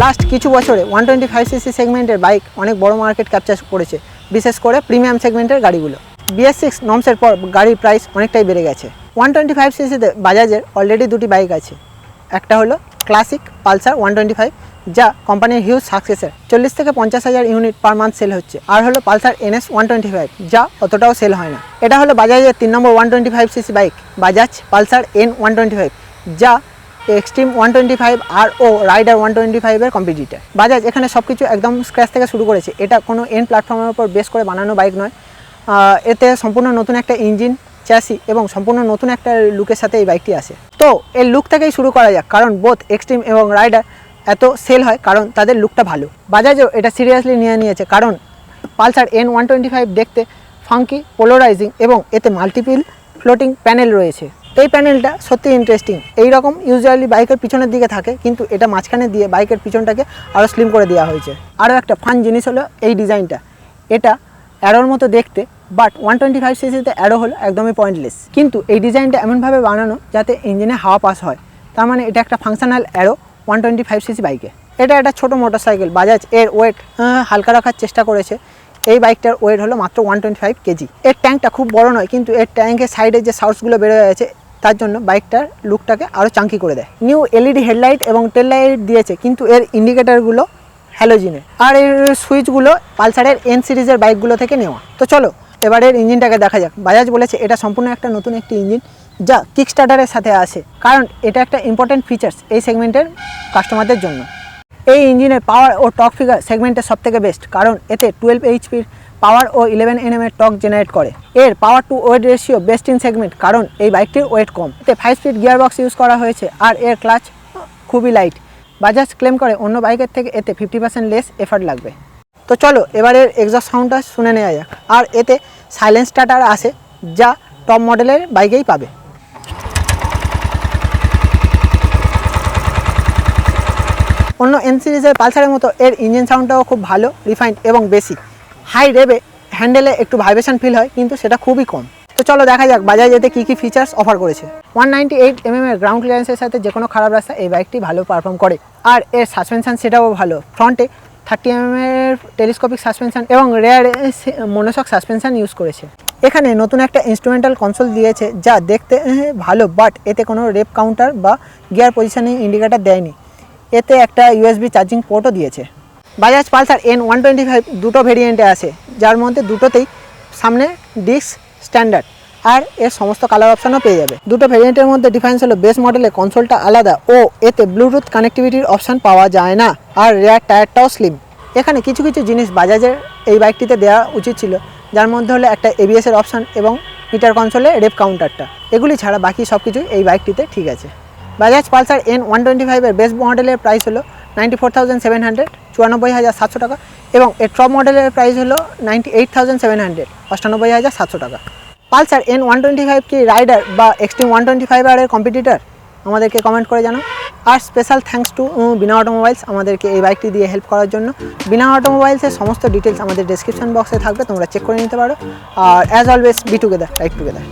Last কিছু বছরে 125cc সেগমেন্টের বাইক অনেক বড় মার্কেট ক্যাপচার করেছে, বিশেষ করে প্রিমিয়াম সেগমেন্টের গাড়িগুলো। BS6 নর্মসের পর গাড়ির প্রাইস অনেকটাই বেড়ে গেছে। 125cc-তে বাজাজের অলরেডি দুটি বাইক আছে। একটা হলো ক্লাসিক পালসার 125, যা কোম্পানির হিউজ সাকসেসের, 40 থেকে 50,000 ইউনিট পার মান্থ সেল হচ্ছে। আর হলো পালসার NS 125, যা অতটাও সেল হয় না। এটা হলো বাজাজের 3 নম্বর 125cc bike, Bajaj Pulsar N125, যা এক্সট্রিম 125 আর ও রাইডার 125-এর কম্পিটিটর। বাজাজ এখানে সব কিছু একদম স্ক্র্যাচ থেকে শুরু করেছে। এটা কোনো এন প্ল্যাটফর্মের উপর বেস করে বানানো বাইক নয়। এতে সম্পূর্ণ নতুন একটা ইঞ্জিন, চ্যাসি এবং সম্পূর্ণ নতুন একটা লুকের সাথে এই বাইকটি আসে। তো এর লুক থেকেই শুরু করা যাক, কারণ বোথ এক্সট্রিম এবং রাইডার এত সেল হয় কারণ তাদের লুকটা ভালো। বাজাজও এটা সিরিয়াসলি নিয়েছে, কারণ পালসার N125 দেখতে ফাঙ্কি, পোলারাইজিং এবং এতে মাল্টিপল ফ্লোটিং প্যানেল রয়েছে। এই প্যানেলটা সত্যি ইন্টারেস্টিং। এই রকম ইউজুয়ালি বাইকের পিছনের দিকে থাকে, কিন্তু এটা মাঝখানে দিয়ে বাইকের পিছনটাকে আরও স্লিম করে দেওয়া হয়েছে। আরও একটা ফান জিনিস হলো এই ডিজাইনটা। এটা অ্যারোর মতো দেখতে, বাট 125cc-তে অ্যারো হলো একদমই পয়েন্টলেস। কিন্তু এই ডিজাইনটা এমনভাবে বানানো যাতে ইঞ্জিনে হাওয়া পাস হয়। তার মানে এটা একটা ফাংশনাল অ্যারো 125cc বাইকে। এটা একটা ছোটো মোটরসাইকেল। বাজাজ এর ওয়েট হালকা রাখার চেষ্টা করেছে। এই বাইকটার ওয়েট হলো মাত্র 125 কেজি। এর ট্যাঙ্কটা খুব বড় নয়, কিন্তু এর ট্যাঙ্কের সাইডে যে সাউন্ডসগুলো বেরো যাচ্ছে তার জন্য বাইকটার লুকটাকে আরও চাঙ্কি করে দেয়। নিউ LED হেডলাইট এবং টেল লাইট দিয়েছে, কিন্তু এর ইন্ডিকেটারগুলো হ্যালোজিনের। আর এর সুইচগুলো পালসারের N সিরিজের বাইকগুলো থেকে নেওয়া। তো চলো এবারের ইঞ্জিনটাকে দেখা যাক। বাজাজ বলেছে এটা সম্পূর্ণ একটা নতুন একটি ইঞ্জিন, যা কিক স্টার্টারের সাথে আসে, কারণ এটা একটা ইম্পর্টেন্ট ফিচার্স এই সেগমেন্টের কাস্টমারদের জন্য। এই ইঞ্জিনের পাওয়ার ও টর্ক ফিগার সেগমেন্টের সবথেকে বেস্ট, কারণ এতে 12 HP পাওয়ার ও 11 Nm টর্ক জেনারেট করে। এর power to weight ratio best in segment, কারণ এই বাইকটির ওয়েট কম। এতে 5 স্পিড গিয়ারবক্স ইউজ করা হয়েছে, আর এর ক্লাচ খুবই লাইট। বাজাজ ক্লেম করে অন্য বাইকের থেকে এতে 50% লেস এফার্ট লাগবে। তো চলো এবারের এক্সস্ট সাউন্ডটা শুনে নেওয়া যাক। আর এতে সাইলেন্স স্টার্টার আসে, যা টপ মডেলের বাইকেই পাবে। অন্য N সিরিজের পালসারের মতো এর ইঞ্জিন সাউন্ডটাও খুব ভালো, রিফাইন্ড এবং বেশি। হাই রেবে হ্যান্ডেলে একটু ভাইব্রেশন ফিল হয়, কিন্তু সেটা খুবই কম। তো চলো দেখা যাক বাজাজ এতে কী কী ফিচার্স অফার করেছে। 198 mm এর গ্রাউন্ড ক্লিয়ারেন্সের সাথে যে কোনো খারাপ রাস্তা এই বাইকটি ভালো পারফর্ম করে। আর এর সাসপেনশন সেটাও ভালো। ফ্রন্টে 30 mm এর টেলিস্কোপিক সাসপেনশন এবং রেয়ারে মনোশক সাসপেনশন ইউজ করেছে। এখানে নতুন একটা ইনস্ট্রুমেন্টাল কনসোল দিয়েছে, যা দেখতে ভালো, বাট এতে কোনো রেপ কাউন্টার বা গিয়ার পজিশনিং ইন্ডিকেটার দেয়নি। এতে একটা USB চার্জিং পোর্টও দিয়েছে। বাজাজ পালসার N125 দুটো ভেরিয়েন্টে আসে, যার মধ্যে দুটোতেই সামনে ডিস্ক স্ট্যান্ডার্ড, আর এর সমস্ত কালার অপশানও পেয়ে যাবে। দুটো ভেরিয়েন্টের মধ্যে ডিফারেন্স হলো বেস মডেলে কনসোলটা আলাদা ও এতে ব্লুটুথ কানেক্টিভিটির অপশান পাওয়া যায় না, আর রেয়ার টায়ারটাও স্লিম। এখানে কিছু কিছু জিনিস বাজাজের এই বাইকটিতে দেওয়া উচিত ছিল, যার মধ্যে হলো একটা ABS-এর অপশান এবং মিটার কনসোলে রেপ কাউন্টারটা। এগুলি ছাড়া বাকি সব কিছুই এই বাইকটিতে ঠিক আছে। বাজাজ পালসার N125-এর বেস মডেলের প্রাইস হলো 94,700, 94,700 টাকা, এবং এর টপ মডেলের প্রাইস হলো 98,700, 98,700 টাকা। পালসার N125 কি রাইডার বা এক্সট্রিম 125R-এর কম্পিটিটর? আমাদেরকে কমেন্ট করে জানাও। আর special thanks to Bina automobiles আমাদেরকে এই বাইকটি দিয়ে হেল্প করার জন্য। বিনা অটোমোবাইলসের সমস্ত ডিটেলস আমাদের ডেসক্রিপশন বক্সে থাকবে, তোমরা চেক করে নিতে পারো। আর as always be together, ride together.